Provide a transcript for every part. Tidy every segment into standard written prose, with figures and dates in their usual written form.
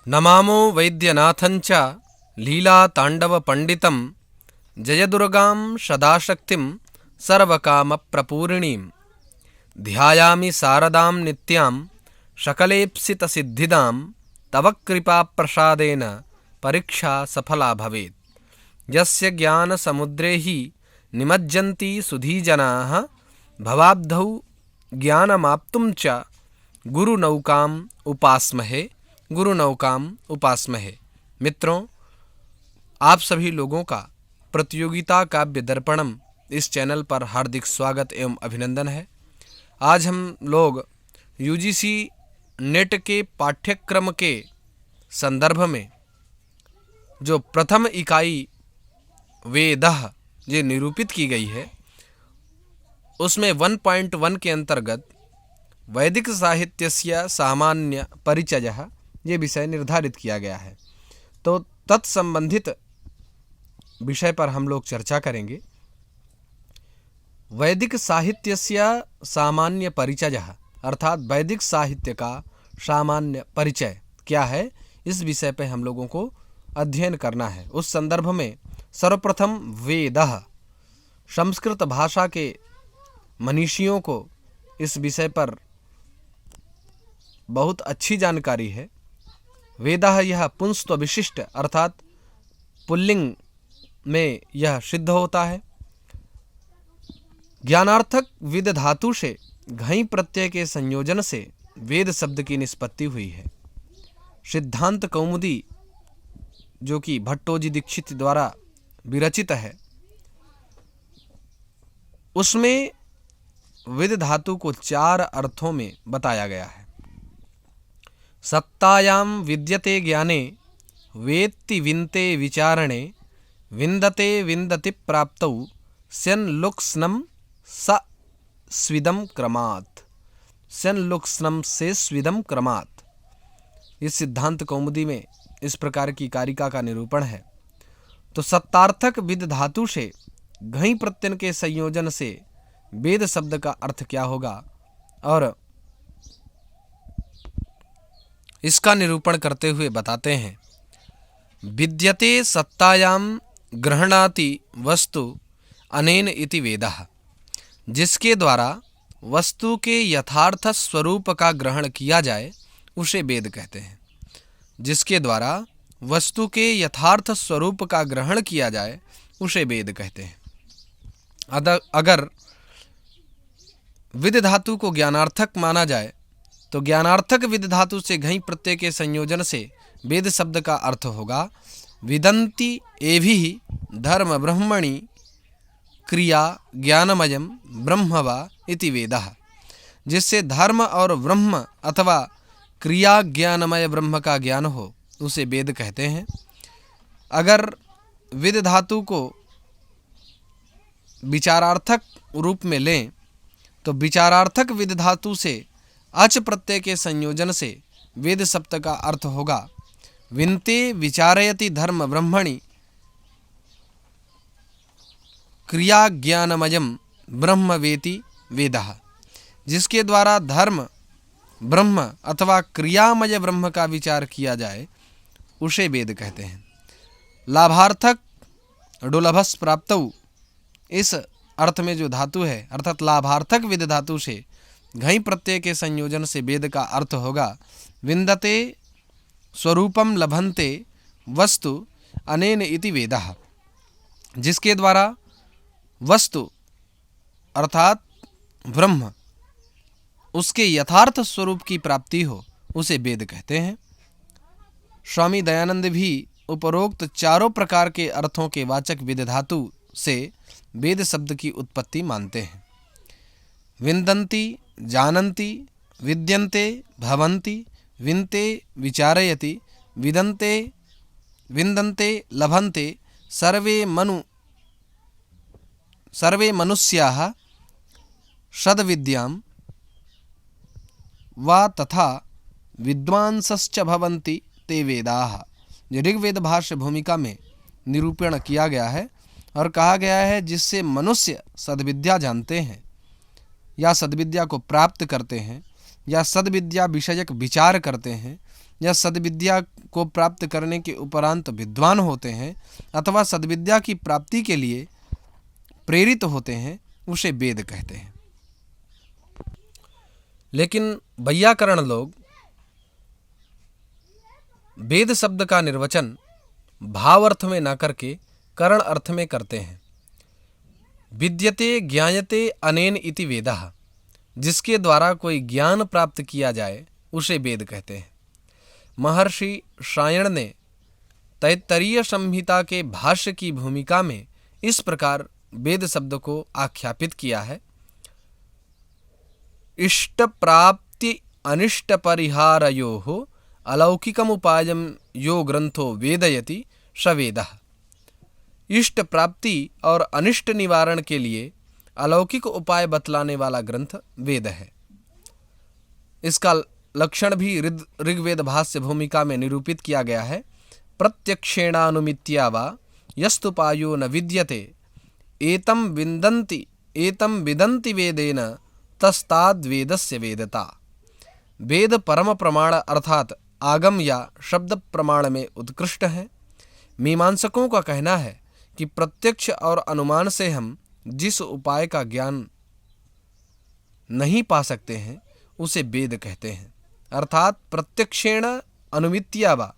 नमामो वैद्यनाथञ्च लीलाताण्डवपण्डितं जयदुर्गां सदाशक्तिं सर्वकामप्रपूर्णीं ध्यायामि शारदां नित्यां सकलेप्सितसिद्धिदां तव कृपाप्रसादेन परीक्षा सफला भवेत्। यस्य ज्ञानसमुद्रे हि निमज्जन्ति सुधीजनाः भवाब्धौ ज्ञानमाप्तुं च गुरुनौकाम् उपास्महे। मित्रों, आप सभी लोगों का प्रतियोगिता काव्य दर्पणम इस चैनल पर हार्दिक स्वागत एवं अभिनंदन है। आज हम लोग यूजीसी नेट के पाठ्यक्रम के संदर्भ में जो प्रथम इकाई वेदः ये निरूपित की गई है उसमें 1.1 के अंतर्गत वैदिक साहित्यस्य सामान्य परिचयः ये विषय निर्धारित किया गया है। तो तत्संबंधित विषय पर हम लोग चर्चा करेंगे। वैदिक साहित्यस्य सामान्य परिचयः अर्थात वैदिक साहित्य का सामान्य परिचय क्या है, इस विषय पर हम लोगों को अध्ययन करना है। उस संदर्भ में सर्वप्रथम वेदः, संस्कृत भाषा के मनीषियों को इस विषय पर बहुत अच्छी जानकारी है। वेदः यह पुंस्त्व विशिष्ट अर्थात पुल्लिंग में यह सिद्ध होता है। ज्ञानार्थक विद धातु से घई प्रत्यय के संयोजन से वेद शब्द की निष्पत्ति हुई है। सिद्धांत कौमुदी जो कि भट्टोजी दीक्षित द्वारा विरचित है, उसमें विद धातु को 4 अर्थों में बताया गया है। सत्तायां विद्यते ज्ञाने वेत्ति विन्ते विचारणे विन्दते विन्दति प्राप्तौ स्यन्लुक्स्नं स स्विदं क्रमात्। स्यन्लुक्स्नं से स्विदं क्रमात्, इस सिद्धांत कौमुदी में इस प्रकार की कारिका का निरूपण है। तो सत्तार्थक विद धातु से घई प्रत्यय के संयोजन से वेद शब्द का अर्थ क्या होगा और इसका निरूपण करते हुए बताते हैं। विद्यते सत्तायां गृह्णाति वस्तु अनेन इति वेदः, जिसके द्वारा वस्तु के यथार्थ स्वरूप का ग्रहण किया जाए उसे वेद कहते हैं। जिसके द्वारा वस्तु के यथार्थ स्वरूप का ग्रहण किया जाए उसे वेद कहते हैं। अगर विद धातु को ज्ञानार्थक माना जाए तो ज्ञानार्थक विद धातु से घई प्रत्यय के संयोजन से वेद शब्द का अर्थ होगा विदन्ति एभिः धर्म ब्रह्मणि क्रिया ज्ञानमयम् ब्रह्म वा इति वेदः, जिससे धर्म और ब्रह्म अथवा क्रिया ज्ञानमय ब्रह्म का ज्ञान हो उसे वेद कहते हैं। अगर विद धातु को विचारार्थक रूप में लें तो विचारार्थक विद धातु से अच प्रत्यय के संयोजन से वेद शब्द का अर्थ होगा विन्ते विचारयति धर्म ब्रह्मणि क्रिया ज्ञानमयम् ब्रह्म वेति वेदः, जिसके द्वारा धर्म ब्रह्म अथवा क्रियामय ब्रह्म का विचार किया जाए उसे वेद कहते हैं। लाभार्थक डुलभस प्राप्तौ, इस अर्थ में जो धातु है अर्थात लाभार्थक विद धातु से घई प्रत्यय के संयोजन से वेद का अर्थ होगा विन्दते स्वरूपम लभन्ते वस्तु अनेन इति वेदः, जिसके द्वारा वस्तु अर्थात ब्रह्म उसके यथार्थ स्वरूप की प्राप्ति हो उसे वेद कहते हैं। स्वामी दयानंद भी उपरोक्त चारों प्रकार के अर्थों के वाचक विद धातु से वेद शब्द की उत्पत्ति मानते हैं। विन्दन्ति जानन्ति विद्यन्ते भवन्ति विन्ते विचारयति विदन्ते विन्दन्ते लभन्ते सर्वे मनुष्याः सद्विद्यां वा तथा विद्वांसश्च भवन्ति ते वेदाः। ऋग्वेद भाष्य भूमिका में निरूपण किया गया है और कहा गया है जिससे मनुष्य सद्विद्या जानते हैं या सद्विद्या को प्राप्त करते हैं या सद्विद्या विषयक विचार करते हैं या सद्विद्या को प्राप्त करने के उपरांत विद्वान होते हैं अथवा सद्विद्या की प्राप्ति के लिए प्रेरित होते हैं, उसे वेद कहते हैं। लेकिन वैयाकरण लोग वेद शब्द का निर्वचन भाव अर्थ में न करके करण अर्थ में करते हैं। विद्यते ज्ञायते अनेन इति वेदः, जिसके द्वारा कोई ज्ञान प्राप्त किया जाए उसे वेद कहते हैं। महर्षि सायण ने तैत्तरीय संहिता के भाष्य की भूमिका में इस प्रकार वेद शब्द को आख्यापित किया है। इष्ट प्राप्ति अनिष्ट परिहारयोः अलौकिकम उपायम यो ग्रंथो वेदयति स वेदः। इष्ट प्राप्ति और अनिष्ट निवारण के लिए अलौकिक उपाय बतलाने वाला ग्रंथ वेद है। इसका लक्षण भी ऋग्वेद भाष्य भूमिका में निरूपित किया गया है। प्रत्यक्षेणानुमित्या वा यस्तुपायो न विद्यते एतम विदन्ति वेदेन तस्ताद्वेदस्य वेदता। वेद परम प्रमाण अर्थात आगम या शब्द प्रमाण में उत्कृष्ट है। मीमांसकों का कहना है कि प्रत्यक्ष और अनुमान से हम जिस उपाय का ज्ञान नहीं पा सकते हैं उसे वेद कहते हैं। अर्थात प्रत्यक्षेण अनुमित्या वा,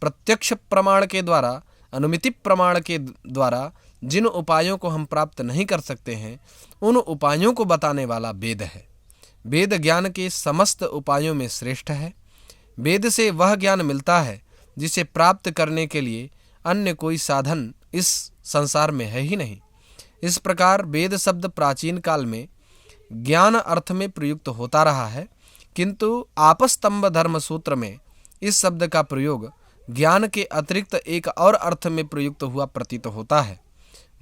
प्रत्यक्ष प्रमाण के द्वारा, अनुमिति प्रमाण के द्वारा जिन उपायों को हम प्राप्त नहीं कर सकते हैं उन उपायों को बताने वाला वेद है। वेद ज्ञान के समस्त उपायों में श्रेष्ठ है। वेद से वह ज्ञान मिलता है जिसे प्राप्त करने के लिए अन्य कोई साधन इस संसार में है ही नहीं। इस प्रकार वेद शब्द प्राचीन काल में ज्ञान अर्थ में प्रयुक्त होता रहा है, किंतु आपस्तंभ धर्म सूत्र में इस शब्द का प्रयोग ज्ञान के अतिरिक्त एक और अर्थ में प्रयुक्त हुआ प्रतीत होता है।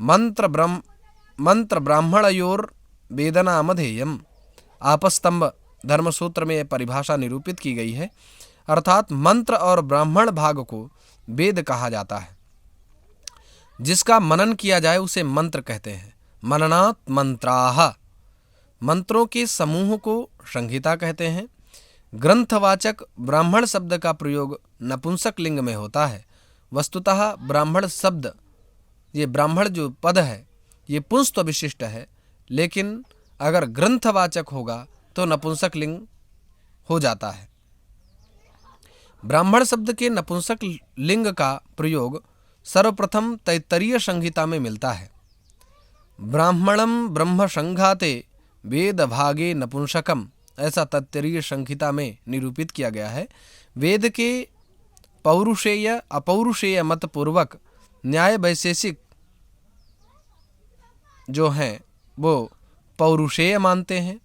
मंत्र ब्राह्मणयोर वेदनामधेयम, आपस्तंभ धर्म सूत्र में यह परिभाषा निरूपित की गई है। अर्थात मंत्र और ब्राह्मण भाग को वेद कहा जाता है। जिसका मनन किया जाए उसे मंत्र कहते हैं। मननात् मंत्राः, मंत्रों के समूह को संहिता कहते हैं। ग्रंथवाचक ब्राह्मण शब्द का प्रयोग नपुंसक लिंग में होता है। वस्तुतः ब्राह्मण शब्द, ये ब्राह्मण जो पद है ये पुंस्त्व विशिष्ट है, लेकिन अगर ग्रंथवाचक होगा तो नपुंसक लिंग हो जाता है। ब्राह्मण शब्द के नपुंसक लिंग का प्रयोग सर्वप्रथम तैत्तरीय संहिता में मिलता है। ब्राह्मणम ब्रह्म संघाते वेद भागे नपुंसकम, ऐसा तैत्तरीय संहिता में निरूपित किया गया है। वेद के पौरुषेय अपौरुषेय मत पूर्वक न्याय वैशेषिक जो हैं वो पौरुषेय मानते हैं।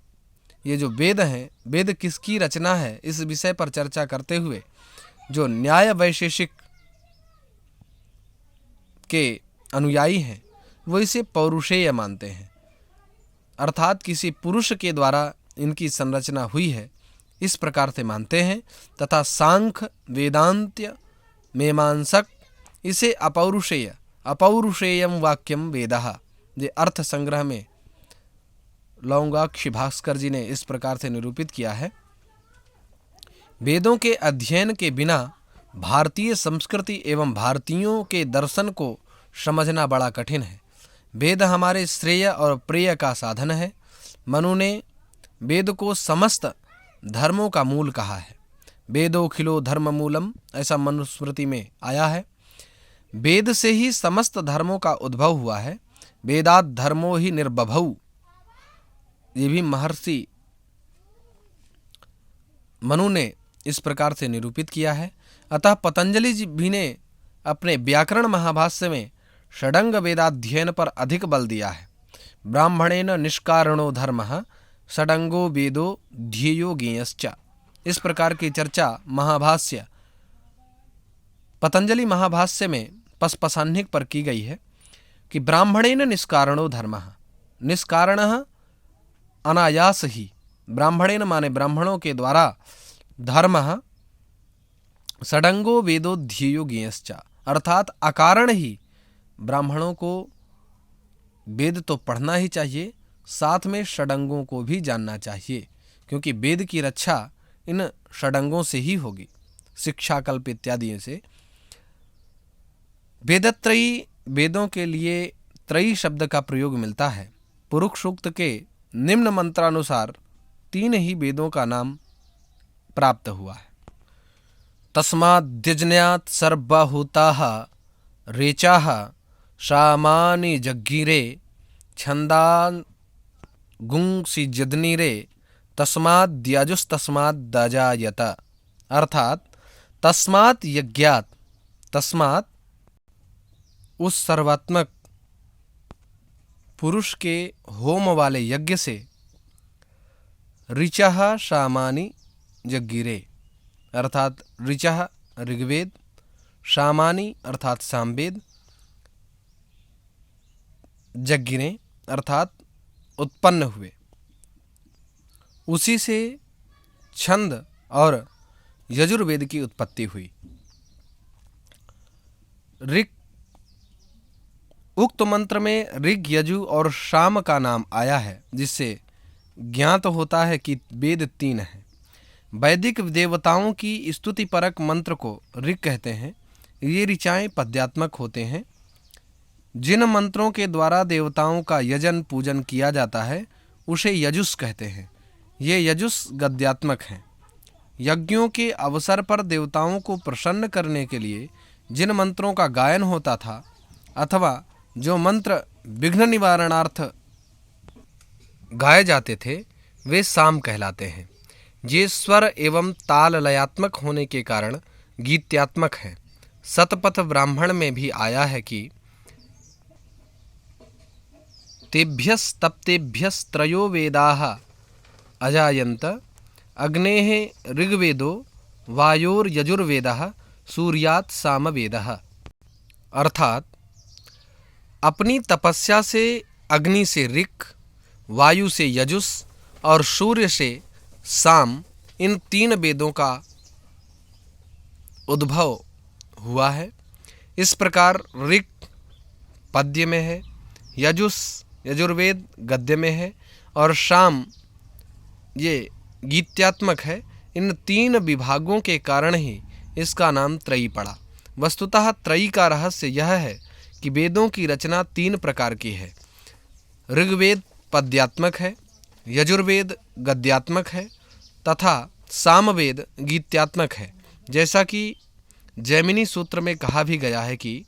ये जो वेद हैं, वेद किसकी रचना है इस विषय पर चर्चा करते हुए जो न्याय वैशेषिक के अनुयायी हैं वो इसे पौरुषेय मानते हैं। अर्थात किसी पुरुष के द्वारा इनकी संरचना हुई है, इस प्रकार से मानते हैं। तथा सांख्य वेदांत्य मीमांसक इसे अपौरुषेयम वाक्यम वेदः, ये अर्थ संग्रह में लौंगाक्ष भास्कर जी ने इस प्रकार से निरूपित किया है। वेदों के अध्ययन के बिना भारतीय संस्कृति एवं भारतीयों के दर्शन को समझना बड़ा कठिन है। वेद हमारे श्रेय और प्रेय का साधन है। मनु ने वेद को समस्त धर्मों का मूल कहा है। वेदोखिलो धर्म मूलम, ऐसा मनुस्मृति में आया है। वेद से ही समस्त धर्मों का उद्भव हुआ है। वेदात् धर्मो ही निर्बभौ, ये भी महर्षि मनु ने इस प्रकार से निरूपित किया है। अतः पतंजलि जी भी ने अपने व्याकरण महाभाष्य में षडंग वेदाध्ययन पर अधिक बल दिया है। ब्राह्मणेन निष्कारणो धर्मः षडंगो वेदो ध्येयो ज्ञेयश्च, इस प्रकार की चर्चा महाभाष्य पतंजलि महाभाष्य में पसपसाह्निक पर की गई है कि ब्राह्मणेन निष्कारणो धर्मः, निष्कारणः अनायास ही, ब्राह्मणेन माने ब्राह्मणों के द्वारा, धर्मः षडंगो वेदो ध्येयो ज्ञेयश्च, अर्थात अकारण ही ब्राह्मणों को वेद तो पढ़ना ही चाहिए, साथ में षडंगों को भी जानना चाहिए, क्योंकि वेद की रक्षा इन षडंगों से ही होगी। शिक्षाकल्प इत्यादि से। वेदत्रयी वेदों के लिए त्रयी शब्द का प्रयोग मिलता है। पुरुष सूक्त के निम्न मंत्रानुसार 3 ही वेदों का नाम प्राप्त हुआ है। तस्माद्यज्ञात् सर्वभूताः ऋचाः सामानि जज्ञिरे छन्दांसि जज्ञिरे तस्माद्यजुस्तस्माद्दजायत। अर्थात तस्मात् यज्ञात्, तस्मात् उस सर्वात्मक पुरुष के होम वाले यज्ञ से, ऋचः सामानि जज्ञिरे अर्थात ऋचः ऋग्वेद, सामानि अर्थात सामवेद, जज्ञिरे अर्थात उत्पन्न हुए। उसी से छंद और यजुर्वेद की उत्पत्ति हुई। ऋग, उक्त मंत्र में ऋग, यजु और साम का नाम आया है, जिससे ज्ञात होता है कि वेद 3 हैं। वैदिक देवताओं की स्तुति परक मंत्र को ऋग कहते हैं। ये ऋचाएं पद्यात्मक होते हैं। जिन मंत्रों के द्वारा देवताओं का यजन पूजन किया जाता है उसे यजुस कहते हैं। ये यजुस गद्यात्मक हैं। यज्ञों के अवसर पर देवताओं को प्रसन्न करने के लिए जिन मंत्रों का गायन होता था अथवा जो मंत्र विघ्न निवारणार्थ गाए जाते थे वे साम कहलाते हैं। ये स्वर एवं ताल लयात्मक होने के कारण गीत्यात्मक हैं। शतपथ ब्राह्मण में भी आया है कि तेभ्यस्तप्तेभ्यस्त्रयो वेदाः अजायन्त अग्नेः ऋग्वेदो वायोर्यजुर्वेदः सूर्यात् सामवेदः। अर्थात अपनी तपस्या से अग्नि से ऋक्, वायु से यजुस और सूर्य से साम, इन 3 वेदों का उद्भव हुआ है। इस प्रकार ऋक् पद्य में है, यजुस यजुर्वेद गद्य में है और साम ये गीत्यात्मक है। इन 3 विभागों के कारण ही इसका नाम त्रयी पड़ा। वस्तुतः त्रयी का रहस्य यह है कि वेदों की रचना 3 प्रकार की है। ऋग्वेद पद्यात्मक है, यजुर्वेद गद्यात्मक है तथा सामवेद गीत्यात्मक है। जैसा कि जैमिनी सूत्र में कहा भी गया है कि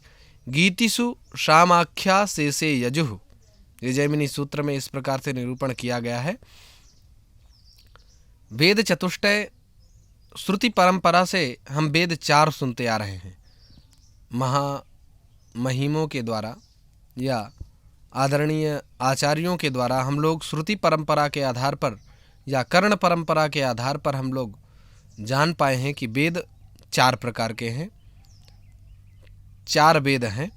गीतिषु सामाख्या शेषे यजुः। ये जैमिनी सूत्र में इस प्रकार से निरूपण किया गया है। वेद चतुष्टय श्रुति परंपरा से हम वेद 4 सुनते आ रहे हैं। महिमों के द्वारा या आदरणीय आचार्यों के द्वारा हम लोग श्रुति परंपरा के आधार पर या कर्ण परंपरा के आधार पर हम लोग जान पाए हैं कि वेद 4 प्रकार के हैं, 4 वेद हैं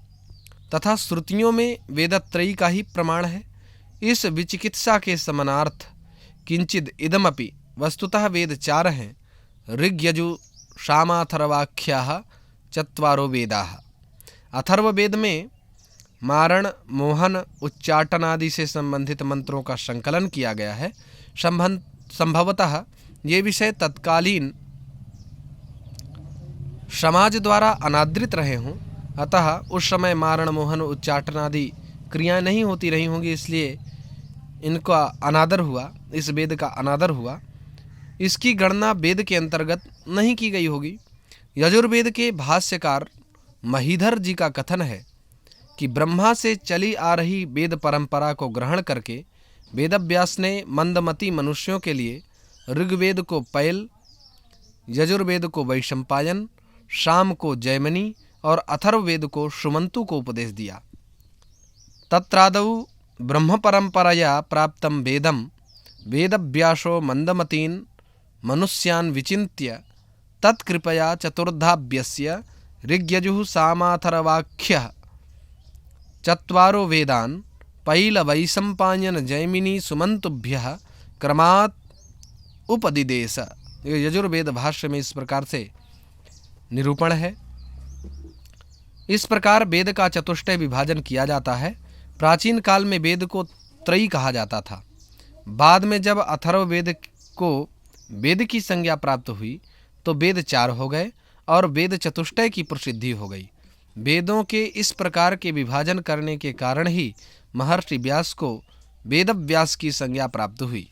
तथा श्रुतियों में वेदत्रयी का ही प्रमाण है। इस विचिकित्सा के समानार्थ किंचिद इदमपि, वस्तुतः वेद 4 हैं। ऋग यजु सामाथर्वाख्याः 4 वेदाः। अथर्ववेद में मारण, मोहन, उच्चाटनादि से संबंधित मंत्रों का संकलन किया गया है। संभवतः ये विषय तत्कालीन समाज द्वारा अनादृत रहे हों, अतः उस समय मारण, मोहन, उच्चाटनादि क्रियाएं नहीं होती रही होंगी, इसलिए इनका अनादर हुआ, इस वेद का अनादर हुआ। इसकी गणना वेद के अंतर्गत नहीं की गई होगी। यजुर्वेद के भाष्यकार महीधर जी का कथन है कि ब्रह्मा से चली आ रही वेद परंपरा को ग्रहण करके वेदव्यास ने मंदमती मनुष्यों के लिए ऋग्वेद को पैल, यजुर्वेद को वैशंपायन, साम को जैमिनी और अथर्ववेद को सुमंतु को उपदेश दिया। तत्रादौ ब्रह्म परंपरया प्राप्तं वेदं वेदव्यासो मंदमतीन् मनुष्यान् विचिन्त्य तत्कृपया चतुर्धाभ्यस्य ऋग्यजुः सामाथर्वाख्यः 4 वेदान् पैल वैशंपायन जैमिनी सुमंतुभ्यः क्रमात् उपदिदेश। यजुर्वेद भाष्य में इस प्रकार से निरूपण है। इस प्रकार वेद का चतुष्टय विभाजन किया जाता है। प्राचीन काल में वेद को त्रयी कहा जाता था। बाद में जब अथर्ववेद को वेद की संज्ञा प्राप्त हुई तो वेद 4 हो गए और वेद चतुष्टय की प्रसिद्धि हो गई। वेदों के इस प्रकार के विभाजन करने के कारण ही महर्षि व्यास को वेदव्यास की संज्ञा प्राप्त हुई।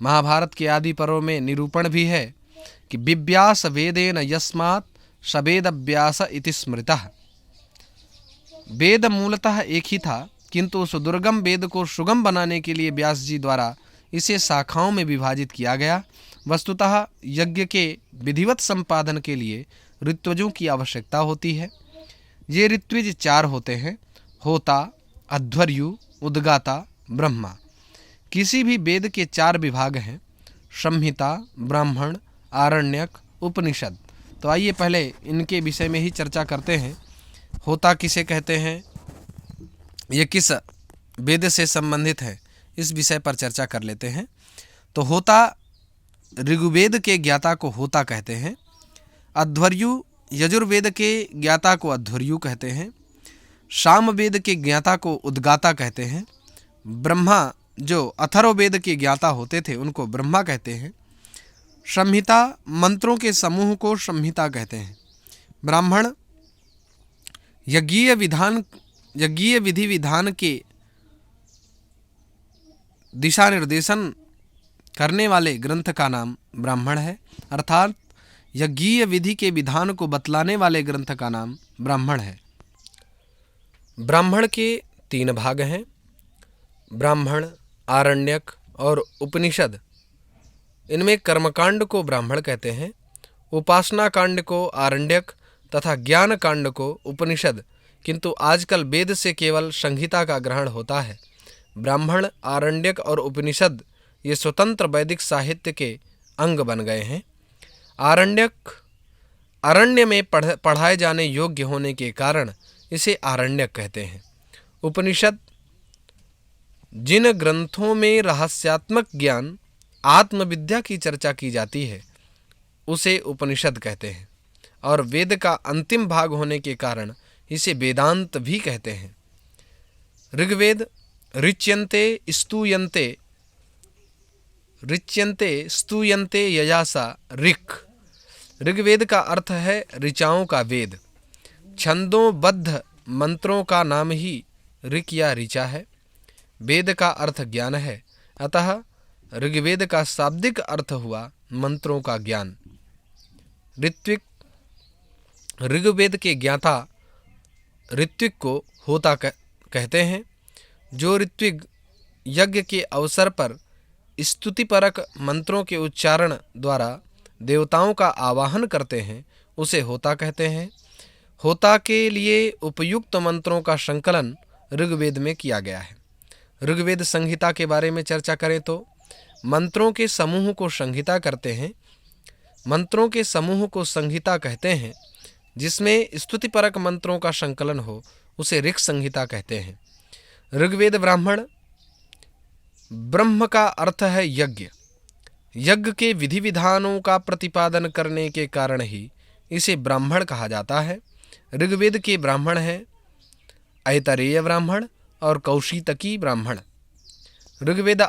महाभारत के आदि पर्व में निरूपण भी है कि विव्यास वेदेन यस्मात् स वेदव्यास इति स्मृतः। वेद मूलतः एक ही था, किंतु उस दुर्गम वेद को सुगम बनाने के लिए व्यास जी द्वारा इसे शाखाओं में विभाजित किया गया। वस्तुतः यज्ञ के विधिवत संपादन के लिए ऋत्विजों की आवश्यकता होती है। ये ऋत्विज 4 होते हैं: होता, अध्वर्यु, उद्गाता, ब्रह्मा। किसी भी वेद के 4 विभाग हैं: संहिता, ब्राह्मण, आरण्यक, उपनिषद। तो आइए पहले इनके विषय में ही चर्चा करते हैं। होता किसे कहते हैं, ये किस वेद से संबंधित है, इस विषय पर चर्चा कर लेते हैं। तो होता ऋग्वेद के ज्ञाता को होता कहते हैं। अध्वर्यु यजुर्वेद के ज्ञाता को अध्वर्यु कहते हैं। सामवेद के ज्ञाता को उद्गाता कहते हैं। ब्रह्मा जो अथर्ववेद के ज्ञाता होते थे उनको ब्रह्मा कहते हैं। संहिता मंत्रों के समूह को संहिता कहते हैं। ब्राह्मण यज्ञीय विधि विधान के दिशा निर्देशन करने वाले ग्रंथ का नाम ब्राह्मण है, अर्थात यज्ञीय विधि के विधान को बतलाने वाले ग्रंथ का नाम ब्राह्मण है। ब्राह्मण के 3 भाग हैं: ब्राह्मण, आरण्यक और उपनिषद। इनमें कर्मकांड को ब्राह्मण कहते हैं, उपासना कांड को आरण्यक तथा ज्ञान कांड को उपनिषद। किंतु आजकल वेद से केवल संहिता का ग्रहण होता है। ब्राह्मण, आरण्यक और उपनिषद ये स्वतंत्र वैदिक साहित्य के अंग बन गए हैं। आरण्यक अरण्य में पढ़ाए जाने योग्य होने के कारण इसे आरण्यक कहते हैं। उपनिषद जिन ग्रंथों में रहस्यात्मक ज्ञान, आत्मविद्या की चर्चा की जाती है उसे उपनिषद कहते हैं, और वेद का अंतिम भाग होने के कारण इसे वेदांत भी कहते हैं। ऋग्वेद ऋच्यन्ते स्तूयन्ते यजासा ऋक्। ऋग्वेद का अर्थ है ऋचाओं का वेद। छंदोबद्ध मंत्रों का नाम ही ऋक् या ऋचा है। वेद का अर्थ ज्ञान है, अतः ऋग्वेद का शाब्दिक अर्थ हुआ मंत्रों का ज्ञान। ऋत्विक ऋग्वेद के ज्ञाता ऋत्विक को होता कहते हैं। जो ऋत्विक यज्ञ के अवसर पर स्तुतिपरक मंत्रों के उच्चारण द्वारा देवताओं का आवाहन करते हैं उसे होता कहते हैं। होता के लिए उपयुक्त मंत्रों का संकलन ऋग्वेद में किया गया है। ऋग्वेद संहिता के बारे में चर्चा करें तो मंत्रों के समूह को संहिता कहते हैं। जिसमें स्तुतिपरक मंत्रों का संकलन हो उसे ऋक् संहिता कहते हैं। ऋग्वेद ब्रह्म का अर्थ है यज्ञ। यज्ञ के विधि विधानों का प्रतिपादन करने के कारण ही इसे ब्राह्मण कहा जाता है। ऋग्वेद के ब्राह्मण हैं ऐतरेय ब्राह्मण और कौशितकी ब्राह्मण। ऋग्वेद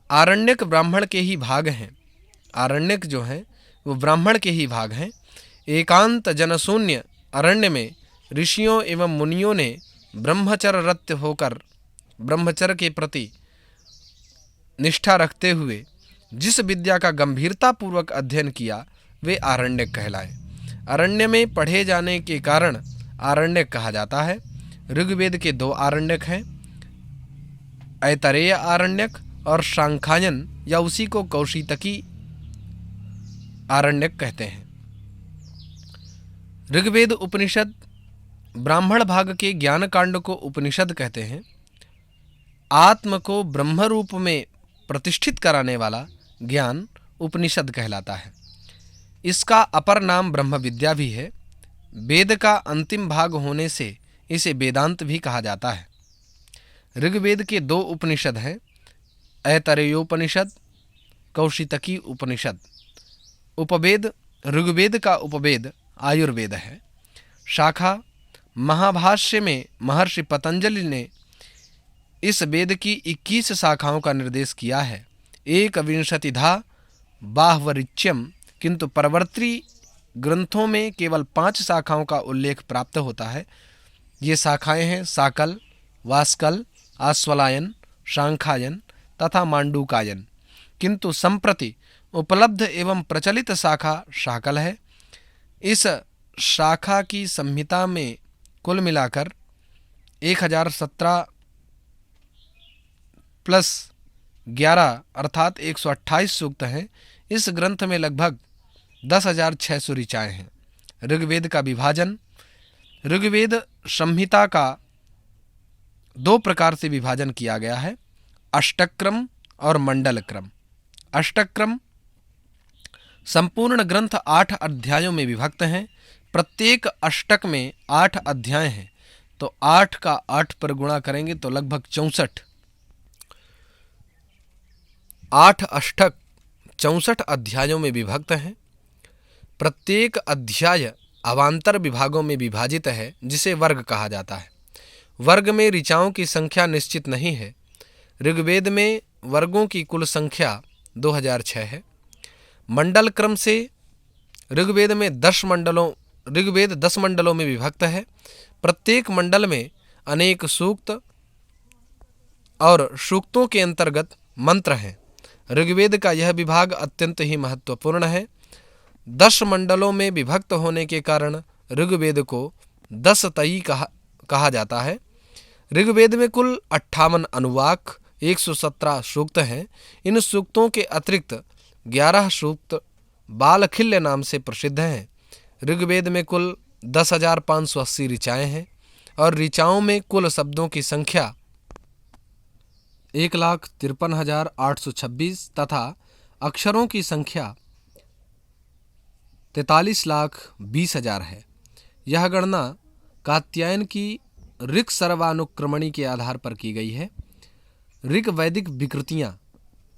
आरण्यक ब्राह्मण के ही भाग हैं। आरण्यक जो हैं वो ब्राह्मण के ही भाग हैं। एकांत जनशून्य अरण्य में ऋषियों एवं मुनियों ने ब्रह्मचर्यरत होकर ब्रह्मचर्य के प्रति निष्ठा रखते हुए जिस विद्या का गंभीरतापूर्वक अध्ययन किया वे आरण्यक कहलाए। अरण्य में पढ़े जाने के कारण आरण्यक कहा जाता है। ऋग्वेद के 2 आरण्यक हैं, ऐतरेय आरण्यक और शांखायन या उसी को कौशितकी आरण्यक कहते हैं। ऋग्वेद उपनिषद ब्राह्मण भाग के ज्ञान कांड को उपनिषद कहते हैं। आत्म को ब्रह्म रूप में प्रतिष्ठित कराने वाला ज्ञान उपनिषद कहलाता है। इसका अपर नाम ब्रह्म विद्या भी है। वेद का अंतिम भाग होने से इसे वेदांत भी कहा जाता है। ऋग्वेद के 2 उपनिषद हैं, ऐतरेयोपनिषद, कौशितकी उपनिषद। उपवेद ऋग्वेद का उपवेद आयुर्वेद है। शाखा महाभाष्य में महर्षि पतंजलि ने इस वेद की 21 शाखाओं का निर्देश किया है। 21 बाह्वरिच्यम किंतु परवर्ती ग्रंथों में केवल 5 शाखाओं का उल्लेख प्राप्त होता है। ये शाखाएं हैं साकल, वास्कल, आश्वलायन, शांखायन तथा मांडूकायन। किंतु संप्रति उपलब्ध एवं प्रचलित शाखा शाकल है। इस शाखा की संहिता में कुल मिलाकर 1017 प्लस 11 अर्थात 128 सूक्त हैं। इस ग्रंथ में लगभग 10,600 ऋचाएँ हैं। ऋग्वेद का विभाजन। ऋग्वेद संहिता का 2 प्रकार से विभाजन किया गया है, अष्टक्रम और मंडल क्रम। अष्टक्रम संपूर्ण ग्रंथ 8 अध्यायों में विभक्त हैं। प्रत्येक अष्टक में 8 अध्याय हैं, तो 8 का 8 पर गुणा करेंगे तो लगभग 64। 8 अष्टक 64 अध्यायों में विभक्त हैं। प्रत्येक अध्याय अवान्तर विभागों में विभाजित है, जिसे वर्ग कहा जाता है। वर्ग में ऋचाओं की संख्या निश्चित नहीं है। ऋग्वेद में वर्गों की कुल संख्या 2006 है। मंडल क्रम से ऋग्वेद 10 मंडलों में विभक्त है। प्रत्येक मंडल में अनेक सूक्त और सूक्तों के अंतर्गत मंत्र हैं। ऋग्वेद का यह विभाग अत्यंत ही महत्वपूर्ण है। 10 मंडलों में विभक्त होने के कारण ऋग्वेद को 10 तई कहा जाता है। ऋग्वेद में कुल 58 अनुवाक, 117 सूक्त हैं। इन सूक्तों के अतिरिक्त 11 सूक्त बालखिल्य नाम से प्रसिद्ध हैं। ऋग्वेद में कुल 10,580 ऋचाएँ हैं और ऋचाओं में कुल शब्दों की संख्या 1,53,826 तथा अक्षरों की संख्या 43,20,000 है। यह गणना कात्यायन की ऋक् सर्वानुक्रमणी के आधार पर की गई है। ऋक् वैदिक विकृतियाँ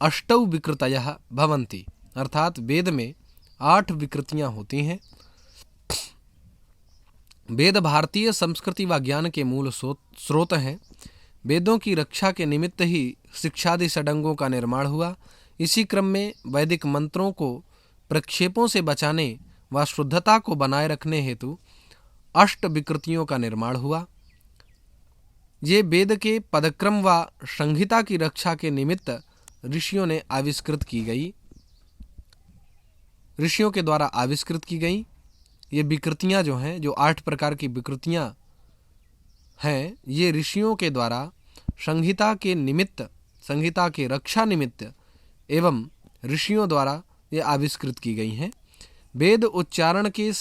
अष्टौ विकृतयः भवन्ति, अर्थात वेद में 8 विकृतियाँ होती हैं। वेद भारतीय संस्कृति व ज्ञान के मूल स्रोत हैं। वेदों की रक्षा के निमित्त ही शिक्षादि षडंगों का निर्माण हुआ। इसी क्रम में वैदिक मंत्रों को प्रक्षेपों से बचाने व शुद्धता को बनाए रखने हेतु 8 विकृतियों का निर्माण हुआ। ये वेद के पदक्रम व संहिता की रक्षा के निमित्त ऋषियों के द्वारा आविष्कृत की गई। ये विकृतियाँ जो हैं, जो 8 प्रकार की विकृतियाँ हैं, ये ऋषियों के द्वारा संहिता के रक्षा निमित्त एवं ऋषियों द्वारा ये आविष्कृत की गई हैं। वेद उच्चारण के